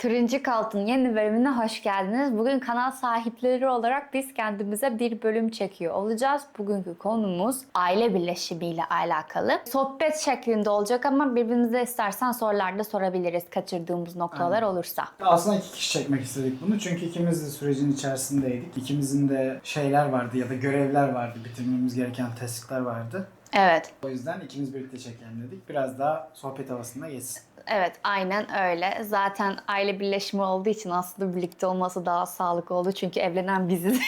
Turuncu Koltuğun yeni bölümüne hoş geldiniz. Bugün kanal sahipleri olarak biz kendimize bir bölüm çekiyor olacağız. Bugünkü konumuz aile birleşimiyle alakalı. Sohbet şeklinde olacak ama birbirimize istersen sorular da sorabiliriz kaçırdığımız noktalar olursa. Aslında iki kişi çekmek istedik bunu çünkü ikimiz de sürecin içerisindeydik. İkimizin de şeyler vardı ya da görevler vardı, bitirmemiz gereken task'lar vardı. Evet. O yüzden ikimiz birlikte çekelim dedik. Biraz daha sohbet havasında geçsin. Evet, aynen öyle. Zaten aile birleşimi olduğu için aslında birlikte olması daha sağlıklı oldu. Çünkü evlenen biziz.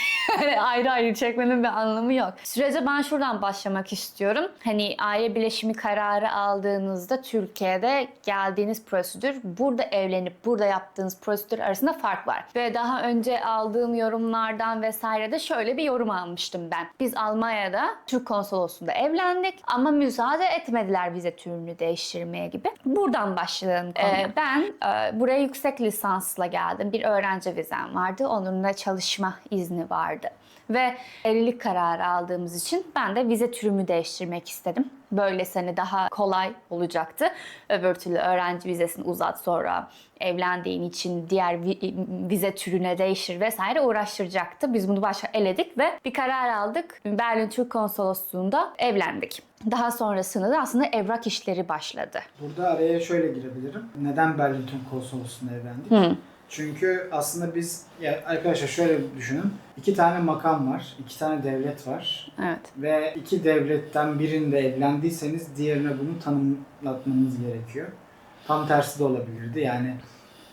Ayrı ayrı çekmenin bir anlamı yok. Sürece ben şuradan başlamak istiyorum. Hani aile birleşimi kararı aldığınızda Türkiye'de geldiğiniz prosedür, burada evlenip burada yaptığınız prosedür arasında fark var. Ve daha önce aldığım yorumlardan vesaire de şöyle bir yorum almıştım ben. Biz Almanya'da Türk konsolosluğunda evlendik ama müsaade etmediler vize türünü değiştirmeye gibi. Buradan başlayalım. Ben buraya yüksek lisansla geldim. Bir öğrenci vizem vardı. Onunla çalışma izni vardı. Ve evlilik kararı aldığımız için ben de vize türümü değiştirmek istedim. Böylesi hani daha kolay olacaktı. Öbür türlü öğrenci vizesini uzat, sonra evlendiğin için diğer vize türüne değiştir vesaire uğraştıracaktı. Biz bunu başta eledik ve bir karar aldık. Berlin Türk Konsolosluğu'nda evlendik. Daha sonrasında da aslında evrak işleri başladı. Burada araya şöyle girebilirim. Neden Berlin Türk Konsolosluğu'nda evlendik? Çünkü aslında biz, ya arkadaşlar şöyle düşünün. 2 tane makam var, 2 tane devlet var. Evet. Ve 2 devletten birinde evlendiyseniz diğerine bunu tanımlatmanız gerekiyor. Tam tersi de olabilirdi. Yani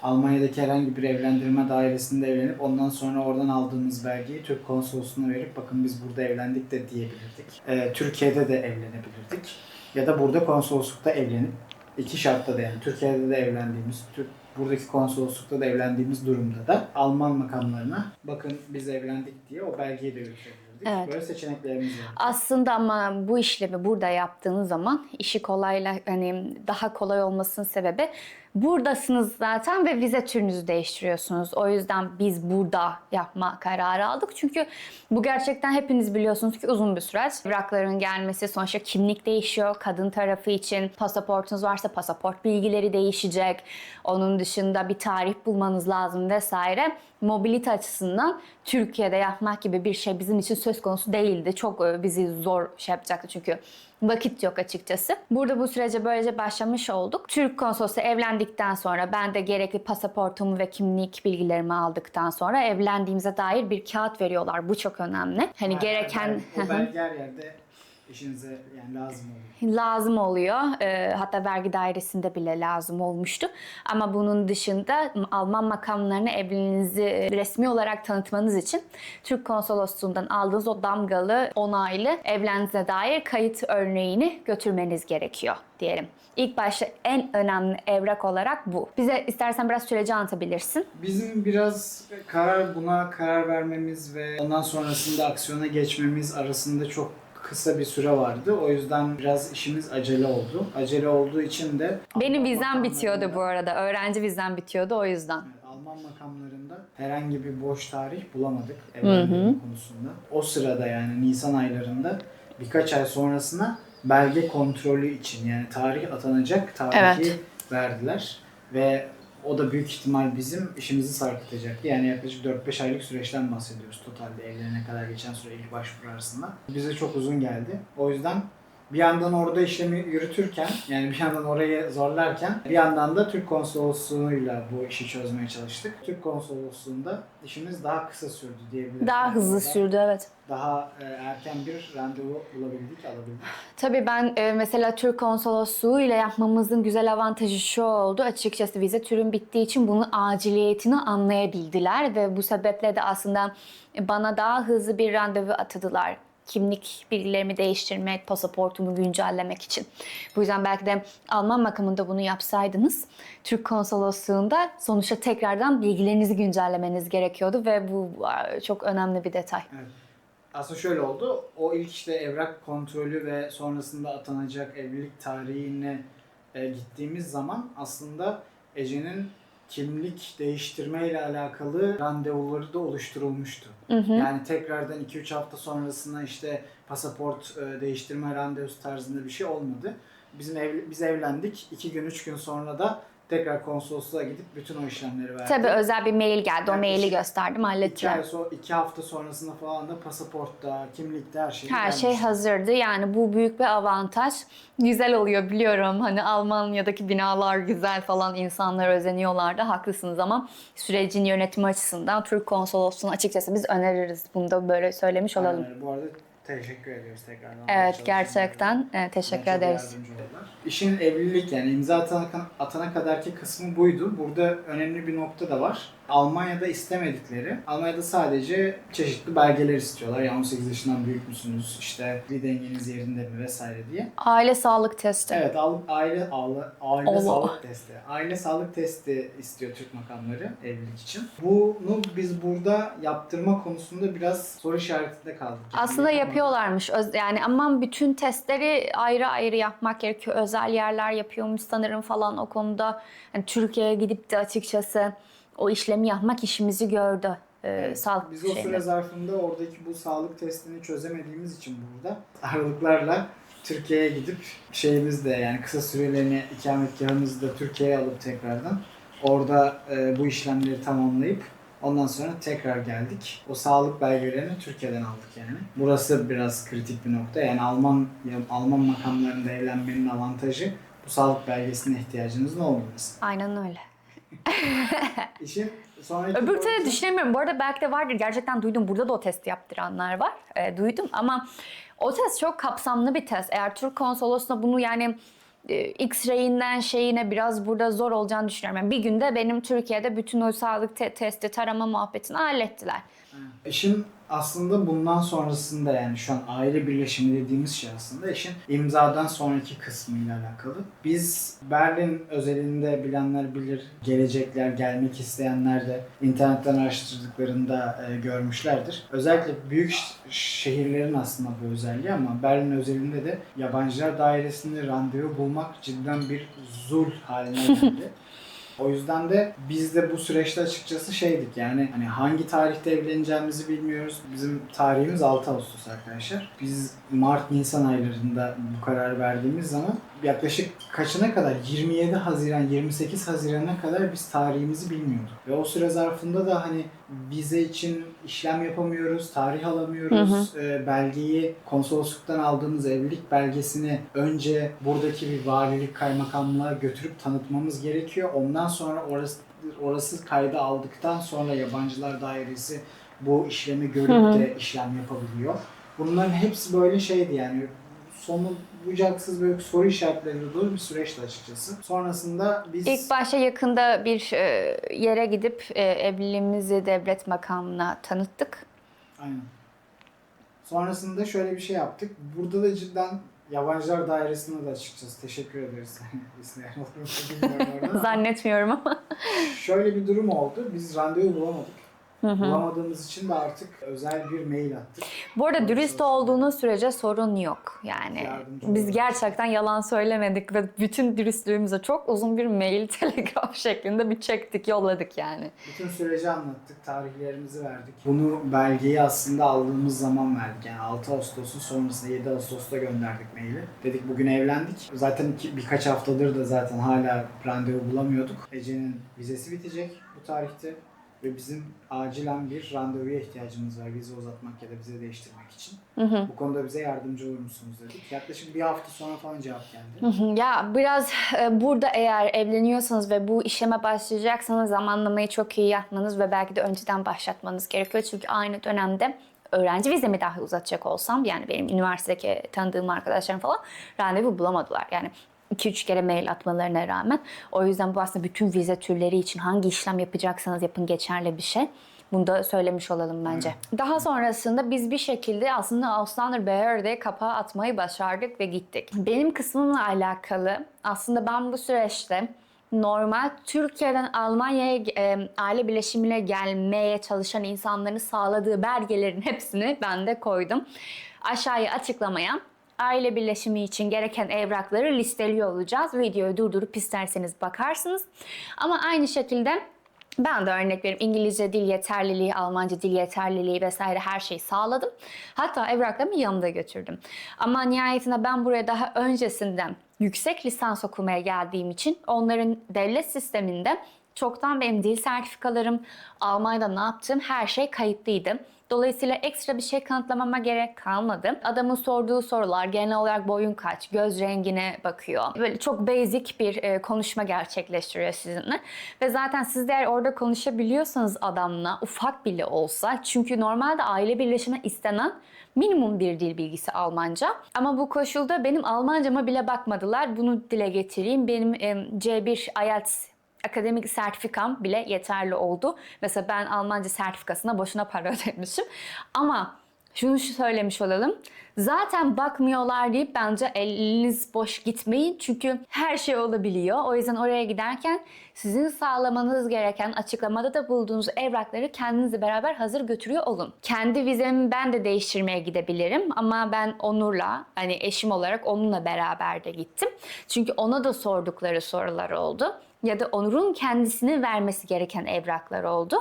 Almanya'daki herhangi bir evlendirme dairesinde evlenip ondan sonra oradan aldığımız belgeyi Türk konsolosluğuna verip bakın biz burada evlendik de diyebilirdik. Türkiye'de de evlenebilirdik. Ya da burada konsoloslukta evlenip iki şartta da, yani Türkiye'de de evlendiğimiz, buradaki konsoloslukta da evlendiğimiz durumda da Alman makamlarına bakın biz evlendik diye o belgeyi de götürebilirdik. Evet. Böyle seçeneklerimiz var. Aslında ama bu işlemi burada yaptığınız zaman işi hani daha kolay olmasının sebebi buradasınız zaten ve vize türünüzü değiştiriyorsunuz. O yüzden biz burada yapma kararı aldık. Çünkü bu gerçekten hepiniz biliyorsunuz ki uzun bir süreç. Evrakların gelmesi, sonuçta kimlik değişiyor. Kadın tarafı için pasaportunuz varsa pasaport bilgileri değişecek. Onun dışında bir tarih bulmanız lazım vesaire. Mobilite açısından Türkiye'de yapmak gibi bir şey bizim için söz konusu değildi. Çok bizi zor şey yapacaktı çünkü vakit yok açıkçası. Burada bu sürece böylece başlamış olduk. Türk konsolosluğu evlendikten sonra ben de gerekli pasaportumu ve kimlik bilgilerimi aldıktan sonra evlendiğimize dair bir kağıt veriyorlar. Bu çok önemli. Hani gereken... O belge her yerde işinize yani lazım oluyor. Lazım oluyor. Hatta vergi dairesinde bile lazım olmuştu. Ama bunun dışında Alman makamlarına evliliğinizi resmi olarak tanıtmanız için Türk konsolosluğundan aldığınız o damgalı onaylı evliliğinize dair kayıt örneğini götürmeniz gerekiyor diyelim. İlk başta en önemli evrak olarak bu. Bize istersen biraz süreci anlatabilirsin. Bizim biraz buna karar vermemiz ve ondan sonrasında aksiyona geçmemiz arasında çok kısa bir süre vardı. O yüzden biraz işimiz acele oldu. Acele olduğu için de Benim vizem bitiyordu bu arada. Öğrenci vizem bitiyordu o yüzden. Evet, Alman makamlarında herhangi bir boş tarih bulamadık evlendirme konusunda. O sırada yani Nisan aylarında birkaç ay sonrasına belge kontrolü için yani tarih atanacak tarihi verdiler. Ve o da büyük ihtimal bizim işimizi sarkıtacaktı. Yani yaklaşık 4-5 aylık süreçten bahsediyoruz totalde evlenene kadar geçen süre ilk başvuru arasında. Bize çok uzun geldi. O yüzden bir yandan orada işlemi yürütürken, yani bir yandan orayı zorlarken bir yandan da Türk konsolosluğuyla bu işi çözmeye çalıştık. Türk konsolosluğunda işimiz daha kısa sürdü diyebilirim. Daha hızlı sürdü, evet. Daha erken bir randevu alabildik. Tabii ben mesela Türk konsolosluğu ile yapmamızın güzel avantajı şu oldu. Açıkçası vize türüm bittiği için bunun aciliyetini anlayabildiler ve bu sebeple de aslında bana daha hızlı bir randevu atadılar. Kimlik bilgilerimi değiştirmek, pasaportumu güncellemek için. Bu yüzden belki de Alman makamında bunu yapsaydınız, Türk konsolosluğunda sonuçta tekrardan bilgilerinizi güncellemeniz gerekiyordu ve bu çok önemli bir detay. Evet. Aslında şöyle oldu. O ilk işte evrak kontrolü ve sonrasında atanacak evlilik tarihine gittiğimiz zaman aslında Ece'nin kimlik değiştirme ile alakalı randevuları da oluşturulmuştu. Yani tekrardan 2-3 hafta sonrasında işte pasaport değiştirme randevusu tarzında bir şey olmadı. Biz evlendik. 2 gün 3 gün sonra da tekrar konsolosluğa gidip bütün o işlemleri verdi. Tabii özel bir mail geldi. O Yani maili iki- gösterdim, hallettiler. 2 hafta sonrasında falan da pasaportta, kimlikte her şey Her şey gelmişti. hazırdı. Yani bu büyük bir avantaj. Güzel oluyor biliyorum. Hani Almanya'daki binalar güzel falan, insanlar özeniyorlardı. Haklısınız ama sürecin yönetimi açısından Türk konsolosluğunu açıkçası biz öneririz. Bunu da böyle söylemiş olalım. Aynen öyle. Bu arada teşekkür ediyoruz tekrardan. Evet, çalışanlara. gerçekten teşekkür Çok ederiz. yardımcı oldular. İşin evlilik yani imza atana kadarki kısmı buydu. Burada önemli bir nokta da var. Almanya'da istemedikleri, Almanya'da sadece çeşitli belgeler istiyorlar. Yani 18 yaşından büyük müsünüz, işte bir dengeniz yerinde mi vesaire diye. Aile sağlık testi. Evet, aile Allah. sağlık testi. Aile sağlık testi istiyor Türk makamları evlilik için. Bunu biz burada yaptırma konusunda biraz soru işaretinde kaldık. Yani Aslında yapamadık. yapıyorlarmış. Yani ama bütün testleri ayrı ayrı yapmak gerekiyor. Özel yerler yapıyormuş sanırım falan o konuda. Yani Türkiye'ye gidip de açıkçası o işlemi yapmak işimizi gördü. Evet, Sağlık biz o süre şeyinde. zarfında oradaki bu sağlık testini çözemediğimiz için burada aralıklarla Türkiye'ye gidip şeyimiz de yani kısa süreliğine ikametgahımızı da Türkiye'ye alıp tekrardan orada bu işlemleri tamamlayıp ondan sonra tekrar geldik. O sağlık belgelerini Türkiye'den aldık yani. Burası biraz kritik bir nokta. Yani Alman makamlarında evlenmenin avantajı bu sağlık belgesine ihtiyacınızın olmaması. Aynen öyle. İşin sonraki Öbür türlü boyutu- düşünemiyorum. Bu arada belki de vardır. Gerçekten duydum. Burada da o testi yaptıranlar var. Duydum ama o test çok kapsamlı bir test. Eğer Türk konsolosluğuna bunu yani X-ray'inden şeyine biraz burada zor olacağını düşünüyorum. Yani bir günde benim Türkiye'de bütün o sağlık testi, tarama muhabbetini hallettiler. İşin aslında bundan sonrasında yani şu an aile birleşimi dediğimiz şey aslında işin imzadan sonraki kısmıyla alakalı. Biz Berlin özelinde bilenler bilir, gelecekler, gelmek isteyenler de internetten araştırdıklarında görmüşlerdir. Özellikle büyük şehirlerin aslında bu özelliği ama Berlin özelinde de yabancılar dairesinde randevu bulmak cidden bir zul haline geldi. O yüzden de biz de bu süreçte açıkçası şeydik yani hani hangi tarihte evleneceğimizi bilmiyoruz. Bizim tarihimiz 6 Ağustos arkadaşlar. Biz Mart-Nisan aylarında bu kararı verdiğimiz zaman yaklaşık kaçına kadar 27 Haziran 28 Haziran'a kadar biz tarihimizi bilmiyorduk. Ve o süre zarfında da hani vize için işlem yapamıyoruz, tarih alamıyoruz. Belgeyi konsolosluktan aldığımız evlilik belgesini önce buradaki bir valilik kaymakamlığa götürüp tanıtmamız gerekiyor. Ondan sonra orası kayda aldıktan sonra yabancılar dairesi bu işlemi görüp de işlem yapabiliyor. Bunların hepsi böyle şeydi yani sonu bucaksız böyle soru işaretleriyle dolu bir süreçti açıkçası. Sonrasında biz... İlk başta yakında bir yere gidip evliliğimizi devlet makamına tanıttık. Aynen. Sonrasında şöyle bir şey yaptık. Burada da cidden yabancılar dairesine de açıkçası teşekkür ederiz. İsteyen olur mu bilmiyorum orada. Zannetmiyorum ama. Şöyle bir durum oldu. Biz randevu bulamadık. Bulamadığımız için de artık özel bir mail attık. Bu arada dürüst Konsolosluğa. olduğunuz sürece sorun yok. Yani Yardımcı biz oluruz. gerçekten yalan söylemedik ve bütün dürüstlüğümüze çok uzun bir mail, telegraf şeklinde bir çektik, yolladık yani. Bütün süreci anlattık, tarihlerimizi verdik. Bunu belgeyi aslında aldığımız zaman verdik. Yani 6 Ağustos'un sonrasında 7 Ağustos'ta gönderdik maili. Dedik bugün evlendik. Zaten birkaç haftadır da zaten hala randevu bulamıyorduk. Ece'nin vizesi bitecek bu tarihte. Ve bizim acilen bir randevuya ihtiyacımız var vize uzatmak ya da vize değiştirmek için. Bu konuda bize yardımcı olur musunuz dedik. Yaklaşık bir hafta sonra falan cevap geldi. Ya biraz burada eğer evleniyorsanız ve bu işleme başlayacaksanız zamanlamayı çok iyi yapmanız ve belki de önceden başlatmanız gerekiyor. Çünkü aynı dönemde öğrenci vizemi dahi uzatacak olsam yani benim üniversitedeki tanıdığım arkadaşlarım falan randevu bulamadılar. Yani 2-3 kere mail atmalarına rağmen. O yüzden bu aslında bütün vize türleri için hangi işlem yapacaksanız yapın geçerli bir şey. Bunu da söylemiş olalım bence. Daha sonrasında biz bir şekilde aslında Auslanderbehörde kapağı atmayı başardık ve gittik. Benim kısmımla alakalı aslında ben bu süreçte normal Türkiye'den Almanya'ya aile birleşimine gelmeye çalışan insanların sağladığı belgelerin hepsini ben de koydum. Aşağıya açıklamaya aile birleşimi için gereken evrakları listeliyor olacağız. Videoyu durdurup isterseniz bakarsınız. Ama aynı şekilde ben de örnek vereyim İngilizce dil yeterliliği, Almanca dil yeterliliği vesaire her şeyi sağladım. Hatta evraklarımı yanımda götürdüm. Ama nihayetinde ben buraya daha öncesinden yüksek lisans okumaya geldiğim için onların devlet sisteminde çoktan benim dil sertifikalarım, Almanya'da ne yaptığım her şey kayıtlıydı. Dolayısıyla ekstra bir şey kanıtlamama gerek kalmadı. Adamın sorduğu sorular genel olarak boyun kaç, göz rengine bakıyor. Böyle çok basic bir konuşma gerçekleştiriyor sizinle. Ve zaten siz de eğer orada konuşabiliyorsanız adamla ufak bile olsa, çünkü normalde aile birleşimi istenen minimum bir dil bilgisi Almanca. Ama bu koşulda benim Almancama bile bakmadılar. Bunu dile getireyim. Benim C1 IELTS akademik sertifikam bile yeterli oldu. Mesela ben Almanca sertifikasına boşuna para ödemişim. Ama şunu söylemiş olalım. Zaten bakmıyorlar deyip bence eliniz boş gitmeyin. Çünkü her şey olabiliyor. O yüzden oraya giderken sizin sağlamanız gereken açıklamada da bulduğunuz evrakları kendinizle beraber hazır götürüyor olun. Kendi vizemi ben de değiştirmeye gidebilirim. Ama ben Onur'la, hani eşim olarak onunla beraber de gittim. Çünkü ona da sordukları sorular oldu. Ya da Onur'un kendisine vermesi gereken evraklar oldu.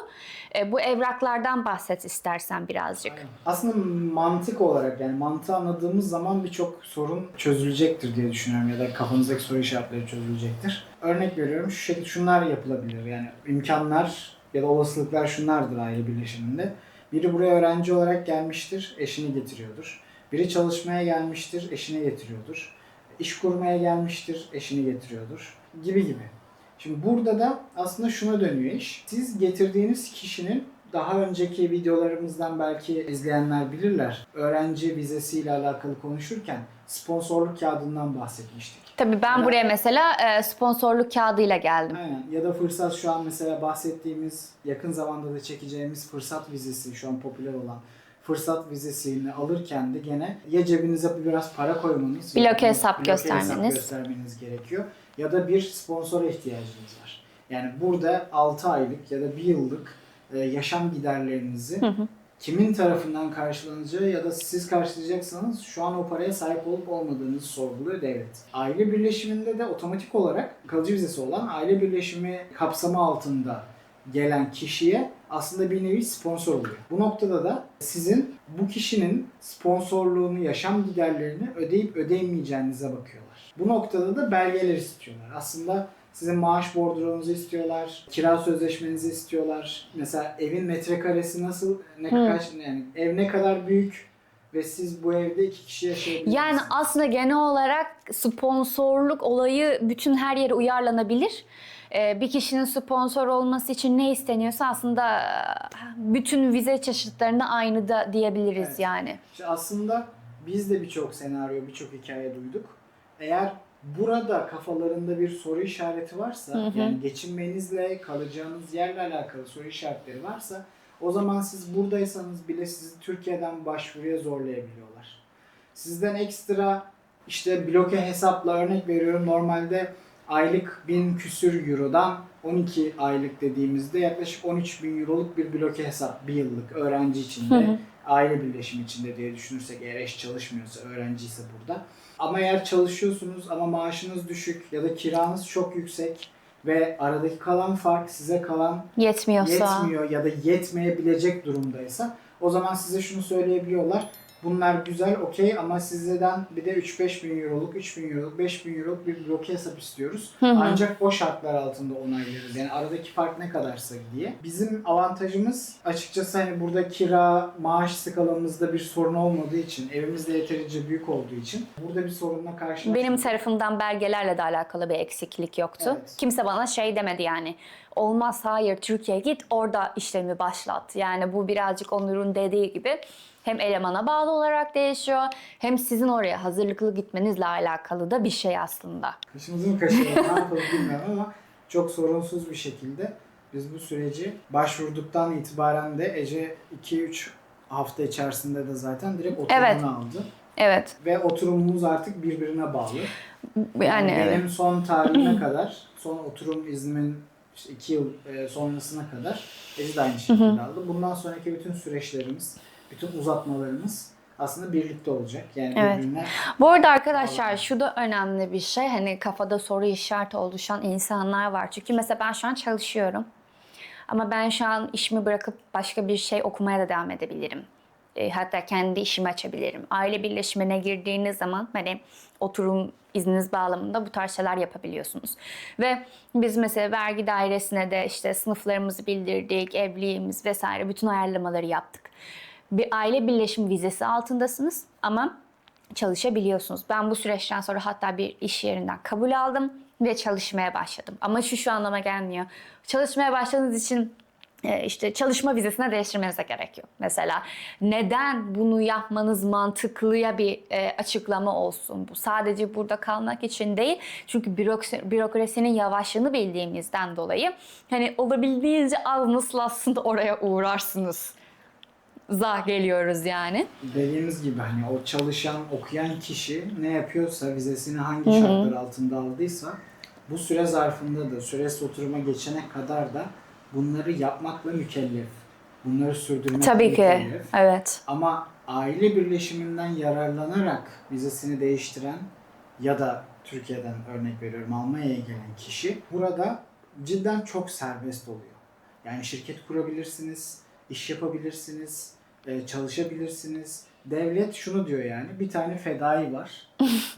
Bu evraklardan bahset istersen birazcık. Aynen. Aslında mantık olarak, yani mantığı anladığımız zaman birçok sorun çözülecektir diye düşünüyorum ya da kafanızdaki soru işaretleri çözülecektir. Örnek veriyorum, şu şekilde şunlar yapılabilir. Yani imkanlar ya da olasılıklar şunlardır aile birleşiminde. Biri buraya öğrenci olarak gelmiştir, eşini getiriyordur. Biri çalışmaya gelmiştir, eşini getiriyordur. İş kurmaya gelmiştir, eşini getiriyordur. Gibi gibi. Şimdi burada da aslında şuna dönüyor iş. Siz getirdiğiniz kişinin, daha önceki videolarımızdan belki izleyenler bilirler, öğrenci vizesiyle alakalı konuşurken sponsorluk kağıdından bahsetmiştik. Tabii ben buraya mesela sponsorluk kağıdıyla geldim. Aynen. Ya da fırsat, şu an mesela bahsettiğimiz, yakın zamanda da çekeceğimiz fırsat vizesi, şu an popüler olan fırsat vizesini alırken de gene ya cebinize biraz para koymanız, Bloke hesap bloke göstermeniz. göstermeniz gerekiyor ya da bir sponsora ihtiyacınız var. Yani burada 6 aylık ya da 1 yıllık yaşam giderlerinizi kimin tarafından karşılanacağı ya da siz karşılayacaksanız şu an o paraya sahip olup olmadığınızı sorguluyor devlet. Aile birleşiminde de otomatik olarak kalıcı vizesi olan aile birleşimi kapsamı altında gelen kişiye aslında bir nevi sponsor oluyor. Bu noktada da sizin bu kişinin sponsorluğunu, yaşam giderlerini ödeyip ödeyemeyeceğinize bakıyorlar. Bu noktada da belgeler istiyorlar. Aslında sizin maaş bordronuzu istiyorlar, kira sözleşmenizi istiyorlar. Mesela evin metrekaresi nasıl, yani ev ne kadar büyük ve siz bu evde 2 kişi yaşayabilirsiniz. Yani aslında genel olarak sponsorluk olayı bütün her yere uyarlanabilir. Bir kişinin sponsor olması için ne isteniyorsa aslında bütün vize çeşitlerine aynı da diyebiliriz yani. İşte aslında biz de birçok senaryo, birçok hikaye duyduk. Eğer burada kafalarında bir soru işareti varsa, yani geçinmenizle, kalacağınız yerle alakalı soru işaretleri varsa, o zaman siz buradaysanız bile sizi Türkiye'den başvuruya zorlayabiliyorlar. Sizden ekstra işte bloke hesapla, örnek veriyorum, normalde aylık 1000 küsür eurodan 12 aylık dediğimizde yaklaşık 13.000 euroluk bir bloke hesap, bir yıllık öğrenci içinde, aile birleşimi içinde diye düşünürsek, eğer eş çalışmıyorsa, öğrenciyse burada. Ama eğer çalışıyorsunuz ama maaşınız düşük ya da kiranız çok yüksek ve aradaki kalan fark size kalan yetmiyor ya da yetmeyebilecek durumdaysa, o zaman size şunu söyleyebiliyorlar. Bunlar güzel, okey, ama sizden bir de 3-5 bin euroluk, 3 bin euroluk, 5 bin euroluk bir bloke hesap istiyoruz. Ancak o şartlar altında onaylarız. Yani aradaki fark ne kadarsa diye. Bizim avantajımız açıkçası hani burada kira, maaş skalamızda bir sorun olmadığı için, evimiz de yeterince büyük olduğu için burada bir sorunla karşılaşmıyoruz. Benim tarafımdan belgelerle de alakalı bir eksiklik yoktu. Evet. Kimse bana şey demedi yani. Olmaz, hayır, Türkiye'ye git, orada işlemi başlat. Yani bu birazcık Onur'un dediği gibi hem elemana bağlı olarak değişiyor, hem sizin oraya hazırlıklı gitmenizle alakalı da bir şey aslında. Kaşımızı mı kaşıyalım, ne yapalım bilmiyorum ama çok sorunsuz bir şekilde biz bu süreci başvurduktan itibaren de Ece 2-3 hafta içerisinde de zaten direkt oturumunu aldı. Evet. Ve oturumumuz artık birbirine bağlı. Yani benim son tarihime kadar, son oturum iznimin işte 2 yıl sonrasına kadar Ece de aynı şekilde aldı. Bundan sonraki bütün süreçlerimiz, bütün uzatmalarımız aslında birlikte olacak. Yani birbirine... Bu arada arkadaşlar şu da önemli bir şey. Hani kafada soru işareti oluşan insanlar var. Çünkü mesela ben şu an çalışıyorum. Ama ben şu an işimi bırakıp başka bir şey okumaya da devam edebilirim. Hatta kendi işimi açabilirim. Aile birleşimine girdiğiniz zaman hani oturum izniniz bağlamında bu tarz şeyler yapabiliyorsunuz. Ve biz mesela vergi dairesine de işte sınıflarımızı bildirdik, evliliğimiz vesaire bütün ayarlamaları yaptık. Bir aile birleşim vizesi altındasınız ama çalışabiliyorsunuz. Ben bu süreçten sonra hatta bir iş yerinden kabul aldım ve çalışmaya başladım. Ama şu anlama gelmiyor. Çalışmaya başladığınız için işte çalışma vizesine değiştirmenize gerek yok. Mesela neden bunu yapmanız mantıklıya bir açıklama olsun bu. Sadece burada kalmak için değil. Çünkü bürokrasinin yavaşlığını bildiğimizden dolayı hani olabildiğince az nasıl aslında oraya uğrarsınız. Geliyoruz yani. Dediğimiz gibi hani o çalışan, okuyan kişi ne yapıyorsa, vizesini hangi şartlar altında aldıysa bu süre zarfında da, süresiz oturuma geçene kadar da bunları yapmakla mükellef. Bunları sürdürmekle Tabii ki, mükellef. evet. Ama aile birleşiminden yararlanarak vizesini değiştiren ya da Türkiye'den örnek veriyorum Almanya'ya gelen kişi burada cidden çok serbest oluyor. Yani şirket kurabilirsiniz, iş yapabilirsiniz, çalışabilirsiniz. Devlet şunu diyor yani, bir tane fedai var.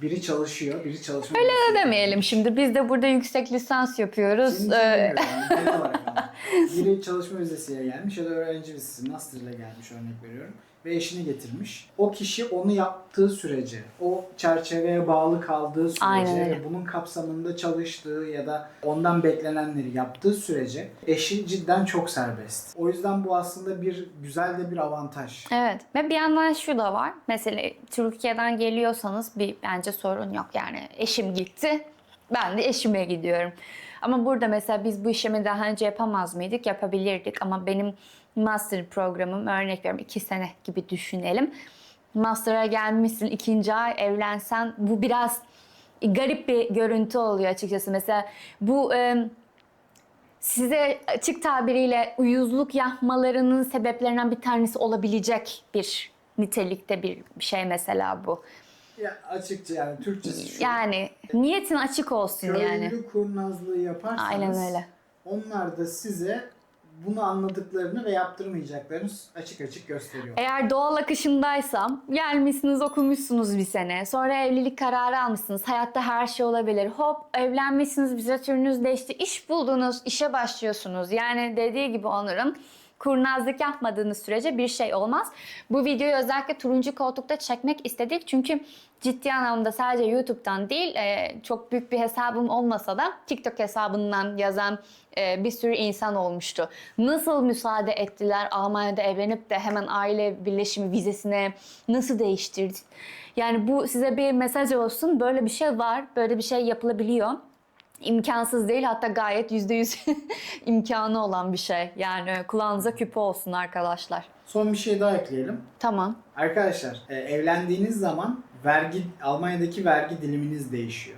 Biri çalışıyor, biri çalışmıyor. Öyle de demeyelim şimdi. Biz de burada yüksek lisans yapıyoruz. Şimdi yani genel olarak ama. Biri çalışma vizesiyle gelmiş ya da öğrenci vizesi, master ile gelmiş örnek veriyorum. Ve eşini getirmiş. O kişi onu yaptığı sürece, o çerçeveye bağlı kaldığı sürece ve bunun kapsamında çalıştığı ya da ondan beklenenleri yaptığı sürece eşi cidden çok serbest. O yüzden bu aslında bir güzel de bir avantaj. Evet ve bir yandan şu da var. Mesela Türkiye'den geliyorsanız bence sorun yok yani. Eşim gitti, ben de eşime gidiyorum. Ama burada mesela biz bu işlemi daha önce yapamaz mıydık? Yapabilirdik ama benim master programım örnek veriyorum 2 sene gibi düşünelim. Master'a gelmişsin 2. ay evlensen bu biraz garip bir görüntü oluyor açıkçası. Mesela bu size açık tabiriyle uyuzluk yapmalarının sebeplerinden bir tanesi olabilecek bir nitelikte bir şey mesela bu. Ya açıkça yani Türkçesi şu. Yani niyetin açık olsun yani. Köylü kurnazlığı yaparsanız Aynen öyle. onlar da size bunu anladıklarını ve yaptırmayacaklarını açık açık gösteriyor. Eğer doğal akışındaysam, gelmişsiniz okumuşsunuz bir sene, sonra evlilik kararı almışsınız, hayatta her şey olabilir. Hop evlenmişsiniz, vizitörünüz değişti, iş buldunuz, işe başlıyorsunuz. Yani dediği gibi Onur'un kurnazlık yapmadığınız sürece bir şey olmaz. Bu videoyu özellikle turuncu koltukta çekmek istedik çünkü ciddi anlamda sadece YouTube'dan değil çok büyük bir hesabım olmasa da TikTok hesabından yazan bir sürü insan olmuştu. Nasıl müsaade ettiler Almanya'da evlenip de hemen aile birleşimi vizesine nasıl değiştirdin? Yani bu size bir mesaj olsun. Böyle bir şey var, böyle bir şey yapılabiliyor. İmkansız değil, hatta gayet %100 imkanı olan bir şey. Yani kulağınıza küpe olsun arkadaşlar. Son bir şey daha ekleyelim. Tamam. Arkadaşlar evlendiğiniz zaman Almanya'daki vergi diliminiz değişiyor.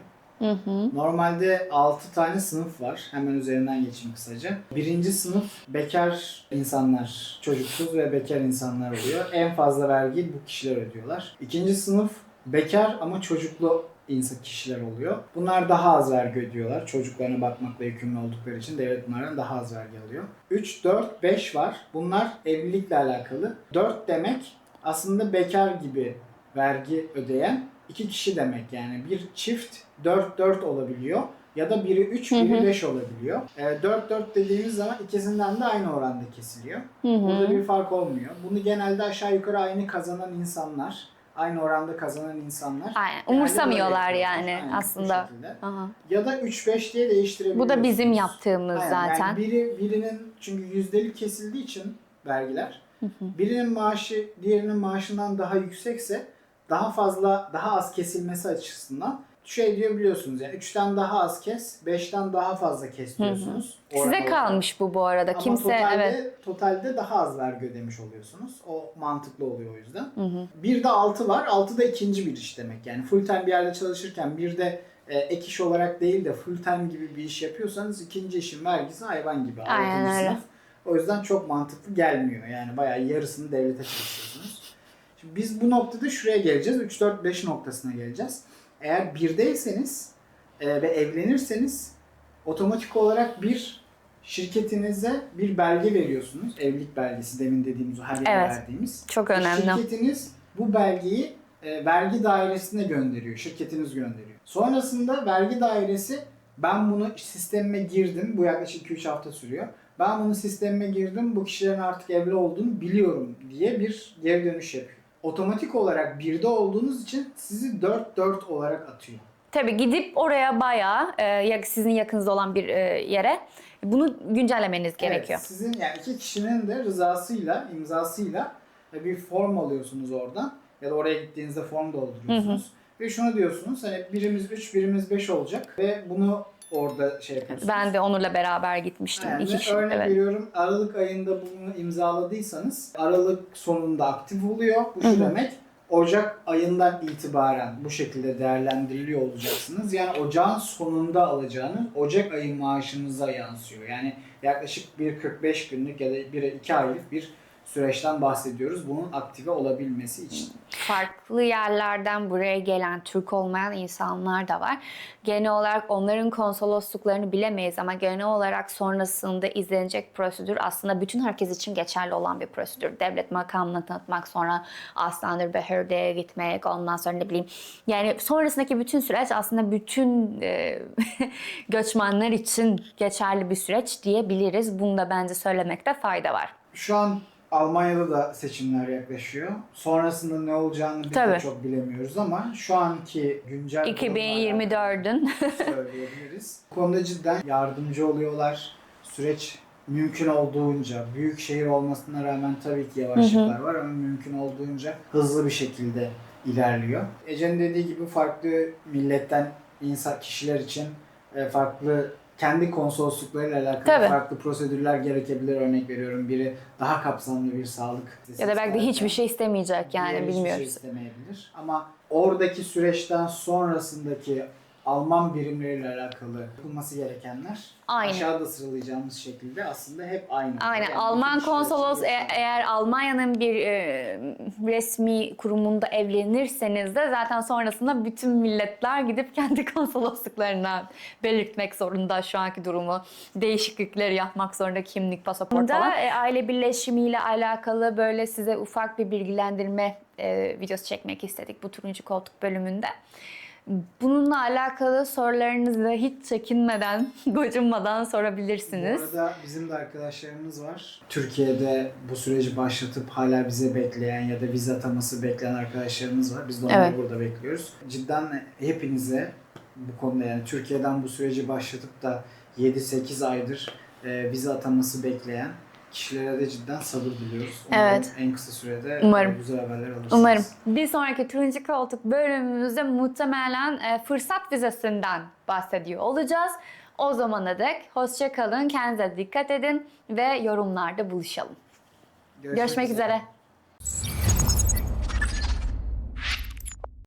Normalde 6 tane sınıf var. Hemen üzerinden geçeyim kısaca. Birinci sınıf bekar insanlar, çocuksuz ve bekar insanlar oluyor. En fazla vergiyi bu kişiler ödüyorlar. İkinci sınıf bekar ama çocuklu kişiler oluyor. Bunlar daha az vergi ödüyorlar. Çocuklarına bakmakla yükümlü oldukları için devlet bunlardan daha az vergi alıyor. 3, 4, 5 var. Bunlar evlilikle alakalı. 4 demek aslında bekar gibi vergi ödeyen 2 kişi demek. Yani bir çift 4 olabiliyor. Ya da biri 3, biri 5 olabiliyor. 4 dediğimiz zaman ikisinden de aynı oranda kesiliyor. Burada bir fark olmuyor. Bunu genelde aşağı yukarı aynı kazanan insanlar, aynı oranda kazanan insanlar. Aynen. Umursamıyorlar yani aynen, aslında. Aha. Ya da 3-5 diye değiştirebiliyorsunuz. Bu da bizim yaptığımız zaten. Yani birinin çünkü yüzdelik kesildiği için vergiler, birinin maaşı diğerinin maaşından daha yüksekse daha az kesilmesi açısından şey diyebiliyorsunuz yani 3'ten daha az kes, 5'ten daha fazla kes diyorsunuz. Size kalmış bu arada. Ama Kimse totalde daha az vergi ödemiş oluyorsunuz. O mantıklı oluyor o yüzden. Bir de 6 var. 6 da ikinci bir iş demek. Yani full time bir yerde çalışırken bir de ek iş olarak değil de full time gibi bir iş yapıyorsanız ikinci işin vergisi hayvan gibi. Aynen öyle. Sınıf. O yüzden çok mantıklı gelmiyor. Yani bayağı yarısını devlete çalışıyorsunuz. Şimdi biz bu noktada şuraya geleceğiz. 3, 4, 5 noktasına geleceğiz. Eğer birdeyseniz ve evlenirseniz otomatik olarak bir şirketinize bir belge veriyorsunuz. Evlilik belgesi, demin dediğimiz o her yere Evet. verdiğimiz. Çok önemli. Şirketiniz bu belgeyi vergi dairesine gönderiyor. Şirketiniz gönderiyor. Sonrasında vergi dairesi ben bunu sistemime girdim. Bu yaklaşık 2-3 hafta sürüyor. Ben bunu sistemime girdim. Bu kişilerin artık evli olduğunu biliyorum diye bir geri dönüş yapıyor. Otomatik olarak birde olduğunuz için sizi 4-4 olarak atıyor. Tabii gidip oraya bayağı sizin yakınızda olan bir yere bunu güncellemeniz gerekiyor. Evet, sizin yani iki kişinin de rızasıyla, imzasıyla bir form alıyorsunuz oradan. Ya da oraya gittiğinizde form dolduruyorsunuz. Ve şunu diyorsunuz, hani birimiz 3, birimiz 5 olacak ve bunu orada şey yapıyorsunuz. Ben de Onur'la beraber gitmiştim. Yani 2 kişi. örnek Evet. veriyorum, Aralık ayında bunu imzaladıysanız Aralık sonunda aktif oluyor. Bu şu demek, Ocak ayından itibaren bu şekilde değerlendiriliyor olacaksınız. Yani ocağın sonunda alacağınız Ocak ayı maaşınıza yansıyor. Yani yaklaşık bir 45 günlük ya da 2 aylık bir süreçten bahsediyoruz bunun aktive olabilmesi için. Farklı yerlerden buraya gelen Türk olmayan insanlar da var. Genel olarak onların konsolosluklarını bilemeyiz ama genel olarak sonrasında izlenecek prosedür aslında bütün herkes için geçerli olan bir prosedür. Devlet makamını tanıtmak, sonra Aslandır Behirde'ye gitmek, ondan sonra ne bileyim. Yani sonrasındaki bütün süreç aslında bütün göçmenler için geçerli bir süreç diyebiliriz. Bunu da bence söylemekte fayda var. Şu an Almanya'da da seçimler yaklaşıyor. Sonrasında ne olacağını biz de Tabii. çok bilemiyoruz ama şu anki güncel 2024'ün söyleyebiliriz. Bu konuda cidden yardımcı oluyorlar. Süreç mümkün olduğunca, büyük şehir olmasına rağmen tabii ki yavaşlıklar var ama mümkün olduğunca hızlı bir şekilde ilerliyor. Ece'nin dediği gibi farklı milletten kişiler için farklı kendi konsolosluklarıyla alakalı Tabii. farklı prosedürler gerekebilir. Örnek veriyorum, biri daha kapsamlı bir sağlık ya da belki de hiçbir şey istemeyecek yani diğeri hiçbir bilmiyoruz. şey istemeyebilir. Ama oradaki süreçten sonrasındaki Alman birimleriyle alakalı yapılması gerekenler Aynı. aşağıda sıralayacağımız şekilde aslında hep aynı. Aynen. Yani Alman bütün konsolos süreçte eğer Almanya'nın bir resmi kurumunda evlenirseniz de zaten sonrasında bütün milletler gidip kendi konsolosluklarına belirtmek zorunda şu anki durumu. Değişiklikleri yapmak zorunda, kimlik, pasaport falan. Aile birleşimiyle alakalı böyle size ufak bir bilgilendirme videosu çekmek istedik bu turuncu koltuk bölümünde. Bununla alakalı sorularınızı hiç çekinmeden, gocunmadan sorabilirsiniz. Bu arada bizim de arkadaşlarımız var. Türkiye'de bu süreci başlatıp hala bize bekleyen ya da vize ataması bekleyen arkadaşlarımız var. Biz de onları Evet. burada bekliyoruz. Cidden hepinize bu konuda, yani Türkiye'den bu süreci başlatıp da 7-8 aydır vize ataması bekleyen kişilere de cidden sabır diliyoruz. Umarım Evet. en kısa sürede Umarım. güzel haberler alırsınız. Umarım. Bir sonraki turuncu koltuk bölümümüzde muhtemelen fırsat vizesinden bahsediyor olacağız. O zamana dek hoşça kalın, kendinize dikkat edin ve yorumlarda buluşalım. Görüşmek üzere.